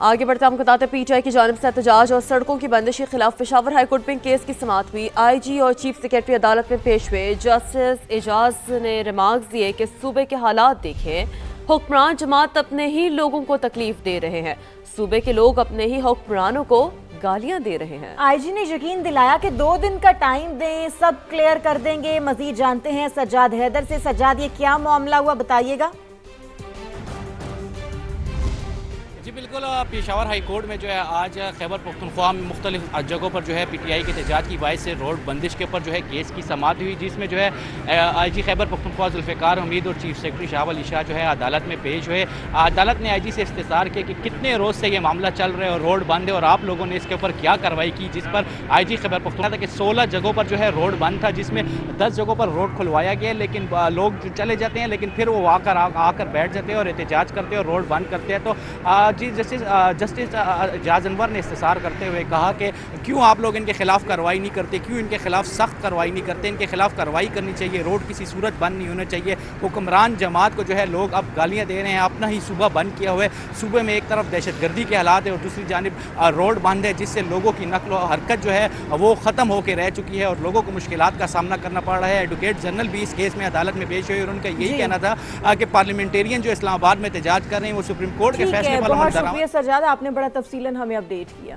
आगे बढ़ते हम बताते पीटीआई की जानिब से एहतजाज और सड़कों की बंदिश के खिलाफ पेशावर हाईकोर्ट में केस की समाअत हुई। आईजी और चीफ सेक्रेटरी अदालत में पेश हुए। जस्टिस एजाज ने रिमार्क्स दिए कि सूबे के हालात देखें, हुक्मरान जमात अपने ही लोगों को तकलीफ दे रहे हैं, सूबे के लोग अपने ही हुक्मरानों को गालियां दे रहे हैं। आईजी ने यकीन दिलाया कि 2 दिन का टाइम दें, सब क्लियर कर देंगे। मजीद जानते हैं सज्जाद हैदर से। सज्जाद, ये क्या मामला हुआ, बताइएगा। जी बिल्कुल, पेशावर हाई कोर्ट में जो है आज खैबर पख्तूनख्वा में मुख्तलिफ जगहों पर जो है पीटीआई के एहतजाज की वजह से रोड बंदिश के ऊपर जो है केस की समाअत हुई, जिसमें जो है आईजी खैबर पख्तूनख्वा जुल्फ़िकार हमीद और चीफ सेक्रेटरी शाह अली शाह जो है अदालत में पेश हुए। अदालत ने आईजी से इस्तिसार किया कि कितने रोज़ से ये मामला चल रहा है और रोड बंद है और आप लोगों ने इसके ऊपर क्या कार्रवाई की, जिस पर आईजी खैबर पख्तूनख्वा था कि 16 जगहों पर जो है रोड बंद था, जिसमें 10 जगहों पर रोड खुलवाया गया, लेकिन लोग चले जाते हैं लेकिन फिर वो आकर बैठ जाते हैं और एहतजाज करते हैं और रोड बंद करते हैं। तो जी जस्टिस एजाज अनवर ने इस्तिसार करते हुए कहा कि क्यों आप लोग इनके खिलाफ कार्रवाई नहीं करते, क्यों इनके खिलाफ सख्त कार्रवाई नहीं करते, इनके खिलाफ कार्रवाई करनी चाहिए, रोड किसी सूरत बंद नहीं होना चाहिए। हुक्मरान जमात को जो है लोग अब गालियां दे रहे हैं, अपना ही सूबा बंद किया हुआ है। सूबे में एक तरफ दहशतगर्दी के हालात है और दूसरी जानिब रोड बंद है, जिससे लोगों की नकल हरकत जो है वो ख़त्म होकर रह चुकी है और लोगों को मुश्किलात का सामना करना पड़ रहा है। एडवोकेट जनरल भी इस केस में अदालत में पेश हुए और उनका यही कहना था कि पार्लियामेंटेरियन जो इस्लामाबाद में एहतजाज कर रहे हैं वो सुप्रीम कोर्ट के फैसले पर अमल दरामद। सज्जाद, आपने बड़ा तफसीलन हमें अपडेट किया।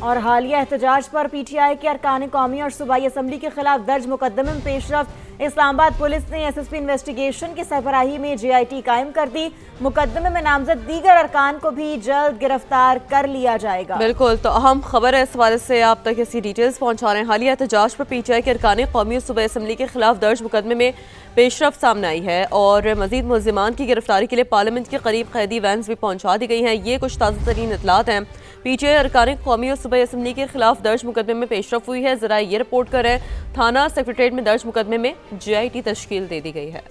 और हालिया एहतजाज पर पीटीआई के अरकान कौमी और सूबाई असम्बली के खिलाफ दर्ज मुकदमे में पेशरफ्त। इस्लामाबाद पुलिस ने एसएसपी इन्वेस्टिगेशन की सरबराही में जेआईटी कायम कर दी। मुकदमे में नामजद दीगर अरकान को भी जल्द गिरफ्तार कर लिया जाएगा। बिल्कुल, तो अहम खबर है, इस हवाले से आप तक ऐसी डिटेल्स पहुंचा रहे हैं। हालिया एहतजाज पर पीटीआई के अरकान कौमी और सूबाई असम्बली के खिलाफ दर्ज मुकदमे में पेशरफ्त सामने आई है और मजीद मुल्जिमान की गिरफ्तारी के लिए पार्लियामेंट के करीब कैदी वैन्स भी पहुंचा दी गई हैं। ये कुछ ताज़ा तरीन इतलात हैं। पीटीआई अरकान कौमी और सूबाई असम्बली के खिलाफ दर्ज मुकदमे में पेशरफ्त हुई है। जरा ये रिपोर्ट कर रहे हैं, थाना सेक्रेटरीट में दर्ज मुकदमे में जेआईटी तश्कील दे दी गई है।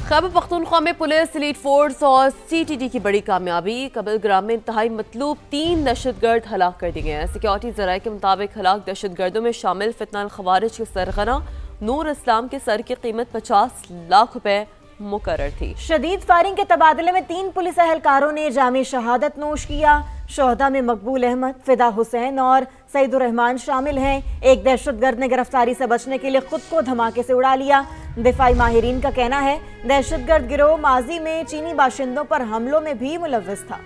खैबर पख्तूनख्वा में पुलिस, एलीट फोर्स और सीटीडी की बड़ी कामयाबी। कबलग्राम में इंतहाई मतलूब 3 दहशतगर्द हलाक कर दिए गए हैं। सिक्योरिटी जराये के मुताबिक हलाक दहशतगर्दों में शामिल फितनाल खवारिज के सरगना नूर इस्लाम के सर की कीमत 50 लाख रुपए मुकर्रर थी। शदीद फायरिंग के तबादले में 3 पुलिस एहलकारों ने जामे शहादत नोश किया। शोहदा में मकबूल अहमद, फिदा हुसैन और सईदुर रहमान शामिल हैं। एक दहशतगर्द ने गिरफ्तारी से बचने के लिए खुद को धमाके से उड़ा लिया। दिफाई माहिरीन का कहना है दहशतगर्द गिरोह माजी में चीनी बाशिंदों पर हमलों में भी मुलव्वस था।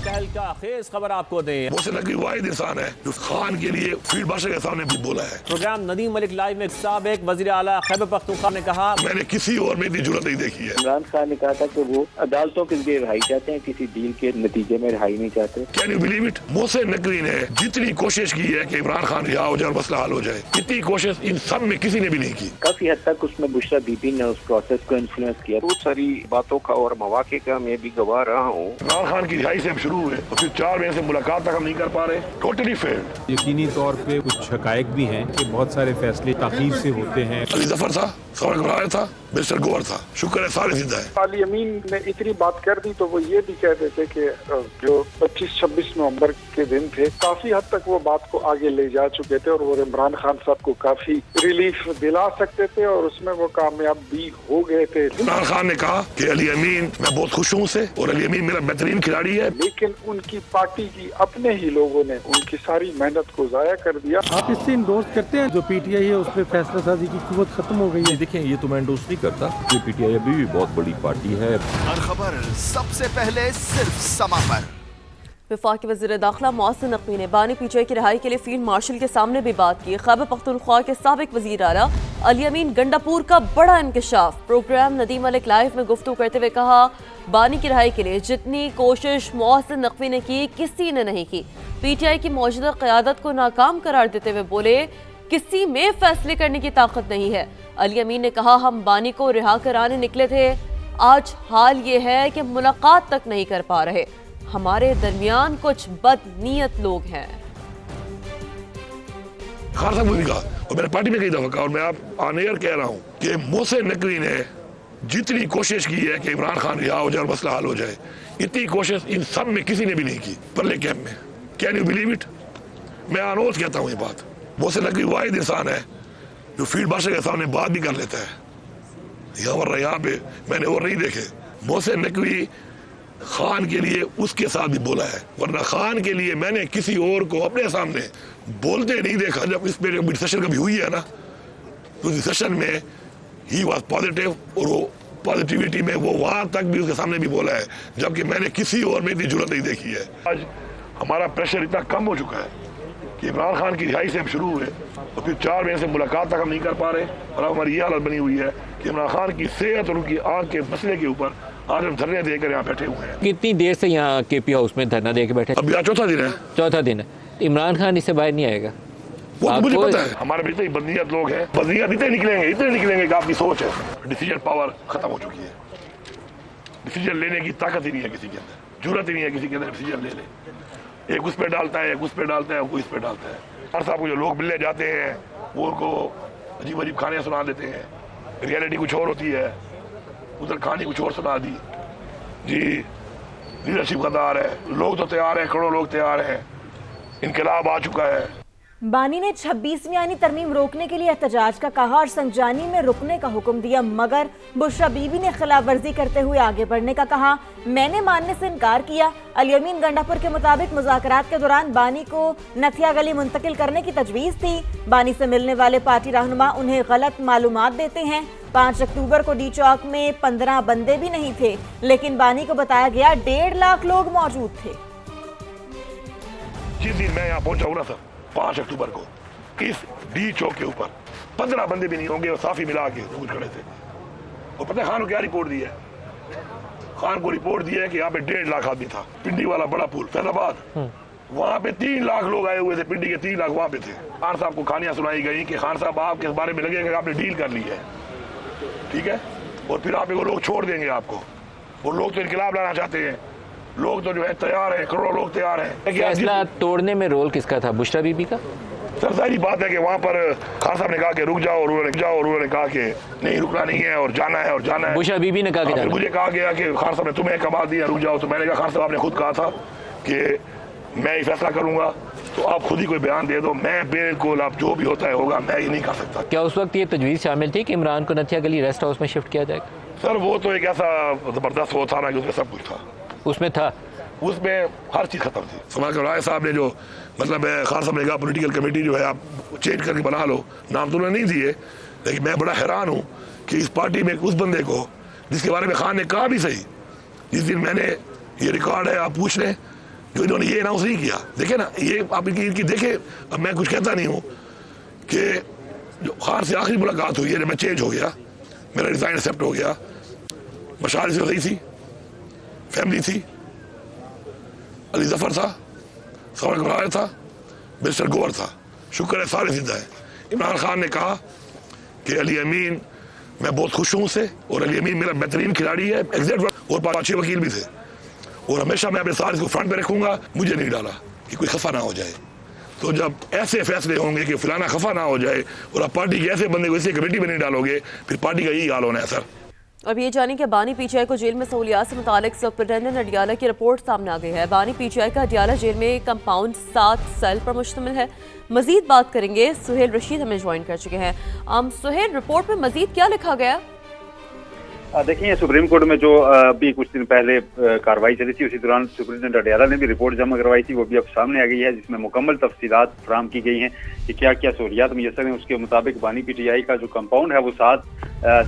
तहलका खेज खबर आपको दें, मोहसिन नकवी वाहिद इंसान है जो खान के लिए फील्ड मार्शल के सामने भी बोला है। प्रोग्राम नदीम मलिक लाइव में साबिक वजीर आला खैबर पख्तूनख्वा ने कहा, मैंने किसी और में इतनी जुर्रत नहीं देखी है। इमरान खान ने कहा था कि वो अदालतों के जरिए रिहाई चाहते हैं, किसी डील के नतीजे में रिहाई नहीं चाहते। Can you believe it? Mohsin Naqvi ने जितनी कोशिश की है कि इमरान खान रिहा हो जाए और मसला हल हो जाए, इतनी कोशिश इन सब में किसी ने भी नहीं की। काफी हद तक उसमें बुशरा बीबी ने उस प्रोसेस को इन्फ्लुएंस किया। बहुत सारी बातों का और मौके का मैं भी गवाह रहा हूँ। इमरान खान की रिहाई से हम शुरू हुए और फिर 4 महीने से मुलाकात तक हम नहीं कर पा रहे। Totally failed. यकीनी तौर पे कुछ हकायक भी हैं कि बहुत सारे फैसले ताखीर से होते हैं। अली जफर था, सवाल घबराया था, मिस्टर गोवर था, शुक्र है सारे जिंदा है। अली अमीन ने इतनी बात कर दी तो वो ये भी कह देते कि जो 25-26 नवंबर के दिन थे, काफी हद तक वो बात को आगे ले जा चुके थे और वो इमरान खान साहब को काफी रिलीफ दिला सकते थे और उसमें वो कामयाब भी हो गए थे। इमरान खान ने कहा कि अली अमीन, मैं बहुत खुश हूँ उससे और अली अमीन मेरा बेहतरीन खिलाड़ी है, लेकिन उनकी पार्टी की अपने ही लोगों ने उनकी सारी मेहनत को जाया कर दिया। आप इससे इंडोर्स करते हैं? जो पीटीआई है उस पर फैसला साजी की कुव्वत खत्म हो गई है। देखिए, ये तो मैं इंडोर्स नहीं करता, ये पीटीआई अभी भी बहुत बड़ी पार्टी है। हर खबर सबसे पहले सिर्फ समा पर। वफाकी वज़ीर दाखिला मोहसिन नकवी ने बानी पीटीआई की रिहाई के लिए फील्ड मार्शल के सामने भी बात की। खैबर पख्तूनख्वा के साबिक वज़ीर आला अली अमीन गंडापुर का बड़ा इंकशाफ। प्रोग्राम नदीम मलिक लाइव में गुफ्तगू करते हुए कहा, बानी की रिहाई के लिए जितनी कोशिश मोहसिन नकवी ने की, किसी ने नहीं की। पीटीआई की मौजूदा क़यादत को नाकाम करार देते हुए बोले, किसी में फैसले करने की ताकत नहीं है। अली अमीन ने कहा, हम बानी को रिहा कराने निकले थे, आज हाल ये है कि मुलाकात तक नहीं कर पा रहे। हमारे दरमियान कुछ बदनीयत लोग हैं। खान साहब ने कहा और मैंने पार्टी में कई दफा कहा और मैं आप ऑन एयर कह रहा हूँ कि मोहसिन नकवी ने जितनी कोशिश की है कि इमरान खान रिहा हो जाए और मसला हल हो जाए, इतनी कोशिश इन सब में किसी ने भी नहीं की परले कैंप में। Can you believe it? मैं अनोज कहता हूँ ये बात। मोहसिन नकवी वाहिद इंसान है जो फील्ड मार्शल के सामने बात भी कर लेता है। वरना यहाँ पे मैंने और नहीं देखे। मोहसिन नकवी खान के लिए उसके साथ भी बोला है, वरना खान के लिए मैंने किसी और को अपने सामने बोलते नहीं देखा। जब इस पे डिस्कशन कभी हुई है ना, तो डिस्कशन में ही वॉज पॉजिटिव, और वो पॉजिटिविटी में वो वहां तक भी उसके सामने भी बोला है, जबकि मैंने किसी और में इतनी जरूरत नहीं देखी है। आज हमारा प्रेशर इतना कम हो चुका है कि इमरान खान की रिहाई से हम शुरू हुए और फिर 4 महीने से मुलाकात तक हम नहीं कर पा रहे, और अब हमारी ये हालत बनी हुई है कि इमरान खान की सेहत और उनकी आंख के मसले के ऊपर आज हम धरने देकर यहाँ बैठे हुए हैं। कितनी देर से यहाँ केपी हाउस में धरना दे के बैठे? अब यहाँ चौथा दिन है। चौथा दिन है। इमरान खान इससे बाहर नहीं आएगा? वो तो मुझे पता है, हमारे भी इतने बंदियत लोग हैं, बंदियत इतने निकलेंगे कि आपकी सोच है। डिसीजन पावर खत्म हो चुकी है, डिसीजन लेने की ताकत ही नहीं है किसी के अंदर, जरूरत ही नहीं है किसी के अंदर डिसीजन ले ले। एक उस पर डालता है, एक उस पर डालता है, कोई इस पर डालता है। हर साहब को जो लोग मिलने जाते हैं वो उनको अजीब अजीब खाने सुना देते हैं, रियलिटी कुछ और होती है, उधर कहानी कुछ और सुना दी। जी लीडरशिप गद्दार है, लोग तो तैयार हैं, करोड़ों लोग तैयार हैं, इनकलाब आ चुका है। बानी ने 26वीं आईनी तरमीम रोकने के लिए एहतजाज का कहा और संजानी में रुकने का हुक्म दिया, मगर बुशरा बीबी ने खिलाफ वर्जी करते हुए आगे बढ़ने का कहा। मैंने मानने से इनकार किया। अलियमीन गंडापुर के मुताबिक मुज़ाकरात के दौरान बानी को नथिया गली मुंतकिल करने की तजवीज़ थी। बानी से मिलने वाले पार्टी रहनुमा उन्हें गलत मालूमात देते हैं। 5 अक्टूबर को डी चौक में 15 बंदे भी नहीं थे, लेकिन बानी को बताया गया 1.5 लाख लोग मौजूद थे। जिस दिन मैं यहाँ पहुंचा हूँ ना सर, 5 अक्टूबर को, इस डी चौक के ऊपर 15 बंदे भी नहीं होंगे और साफी मिला के कुछ खड़े थे। और पता है खान को क्या रिपोर्ट दी है? खान को रिपोर्ट दी है कि यहाँ पे 1.5 लाख आदमी था। पिंडी वाला बड़ा पुल फैजाबाद, वहाँ पे 3 लाख लोग आए हुए थे, पिंडी के 3 लाख वहाँ पे थे। खान साहब को कहानियां सुनाई गई कि खान साहब आपके बारे में लगेगा कि आपने डील कर ली है, ठीक है, और फिर आप वो लोग छोड़ देंगे आपको। वो लोग तो इनकलाब लाना चाहते हैं, लोग तो जो है तैयार हैं, करोड़ों लोग तैयार हैं। फैसला तोड़ने में रोल किसका था? बुशरा बीबी का? सर जाहिर बात है कि वहाँ पर खान साहब ने कहा कि रुक जाओ, और उन्होंने कहा कि नहीं रुकना नहीं है और जाना है और जाना है। बुशरा बीबी ने कहा कि मुझे कहा गया कि खान साहब ने तुम्हें कमा दिया, रुक जाओ। तो मैंने कहा खान साहब आपने खुद कहा था कि मैं ही फैसला करूंगा, तो आप खुद ही कोई बयान दे दो, मैं बिल्कुल आप जो भी होता है होगा, मैं ये नहीं कर सकता। क्या उस वक्त ये तजवीज़ शामिल थी कि इमरान को नथिया गली रेस्ट हाउस में शिफ्ट किया जाएगा? सर वो तो एक ऐसा जबरदस्त वो था ना कि उसमें सब कुछ था, उसमें हर चीज खत्म थी। समाज राय साहब ने जो मतलब खान साहब ने कहा पॉलिटिकल कमेटी जो है आप चेंज करके बना लो, नाम तो उन्होंने नहीं दिए, लेकिन मैं बड़ा हैरान हूँ कि इस पार्टी में उस बंदे को जिसके बारे में खान ने कहा भी सही, जिस दिन मैंने ये रिकॉर्ड है आप पूछ लें, जो इन्होंने ये अनाउंस नहीं किया, देखे ना ये आप इनकी देखे। अब मैं कुछ कहता नहीं हूँ कि जो खान से आखिरी मुलाकात हुई है जब मैं चेंज हो गया, मेरा रिजाइन एक्सेप्ट हो गया, मशाल से सही थी, फैमिली थी, अली जफर था, सौरभ घबराया था, मिस्टर गोवर था, शुक्र है सारे जिंदा है। इमरान खान ने कहा कि अली अमीन मैं बहुत खुश हूँ उससे, और अली अमीन मेरा बेहतरीन खिलाड़ी है, एग्जैक्ट, और 5 अच्छे वकील भी थे, और हमेशा मैं अपने साथ इसको फ्रंट पे रखूंगा। मुझे नहीं डाला कि कोई खफा ना हो जाए। तो जब ऐसे फैसले होंगे कि फलाना खफा ना हो जाए और आप पार्टी के ऐसे बंदे को इसी कमेटी में नहीं डालोगे, फिर पार्टी का यही हाल होना है सर। अब ये जाने कि बानी पीटीआई को जेल में सहूलियात से मुतालिक सुपरिटेंडेंट अडियाला की रिपोर्ट सामने आ गई है। बानी पीटीआई का अडियाला जेल में कंपाउंड 7 सेल पर मुश्तमिल है। मजीद बात करेंगे, सुहेल रशीद हमें ज्वाइन कर चुके हैं। सुहेल, रिपोर्ट में मजीद क्या लिखा गया? देखिए सुप्रीम कोर्ट में जो अभी कुछ दिन पहले कार्रवाई चली थी, उसी दौरान सुप्रीटेंडेंट अडियाला ने भी रिपोर्ट जमा करवाई थी, वो भी अब सामने आ गई है, जिसमें मुकम्मल तफसीलात फराहम की गई हैं कि क्या क्या सहूलियात मुयसर हैं। उसके मुताबिक बानी पीटीआई का जो कंपाउंड है वो 7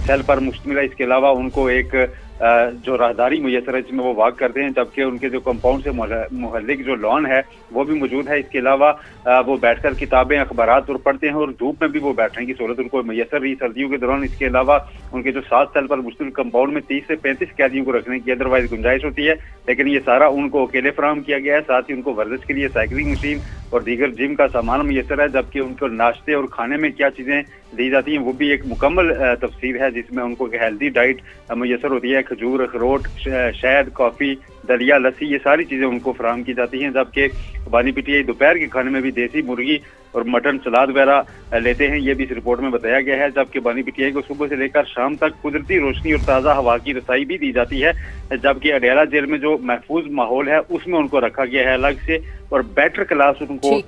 सेल पर मुश्तमिल है। इसके अलावा उनको एक जो राहदारी मुयसर है जिसमें वो वॉक करते हैं, जबकि उनके जो कंपाउंड से मुहल्लिक जो लॉन है वो भी मौजूद है। इसके अलावा वो बैठकर किताबें अखबारात और पढ़ते हैं, और धूप में भी वो बैठने की सहूलत उनको मुयसर रही सर्दियों के दौरान। इसके अलावा उनके जो 7 सेल पर मुश्तमिल कंपाउंड में 30 से 35 कैदियों को रखने की अदरवाइज गुंजाइश होती है, लेकिन ये सारा उनको अकेले फराहम किया गया है। साथ ही उनको वर्जिश के लिए साइकिलिंग मशीन और दीगर जिम का सामान मुयसर है, जबकि उनको नाश्ते और खाने में क्या चीजें दी जाती हैं वो भी एक मुकम्मल तफसीर है, जिसमें उनको हेल्दी डाइट मुयसर होती है। खजूर, अखरोट, शहद, कॉफी, दलिया, लस्सी, ये सारी चीजें उनको फराहम की जाती हैं। जबकि बानी पीटीआई दोपहर के खाने में भी देसी मुर्गी और मटन, सलाद वगैरह लेते हैं, ये भी इस रिपोर्ट में बताया गया है। जबकि बानी पीटीआई को सुबह से लेकर शाम तक कुदरती रोशनी और ताज़ा हवा की रसाई भी दी जाती है, जबकि अडियाला जेल में जो महफूज माहौल है उसमें उनको रखा गया है अलग से, और बेटर क्लास उनको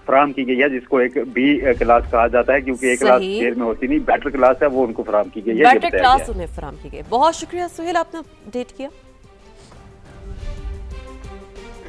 फराहम की गई है, जिसको एक बी क्लास कहा जाता है, क्योंकि एक क्लास सही। जेल में होती नहीं, बेटर क्लास है, वो उनको फराहम की गई है। ये बेटर बताया क्लास गया है। उन्हें फराहम की गई। बहुत शुक्रिया सुहेल, आपने अपडेट किया।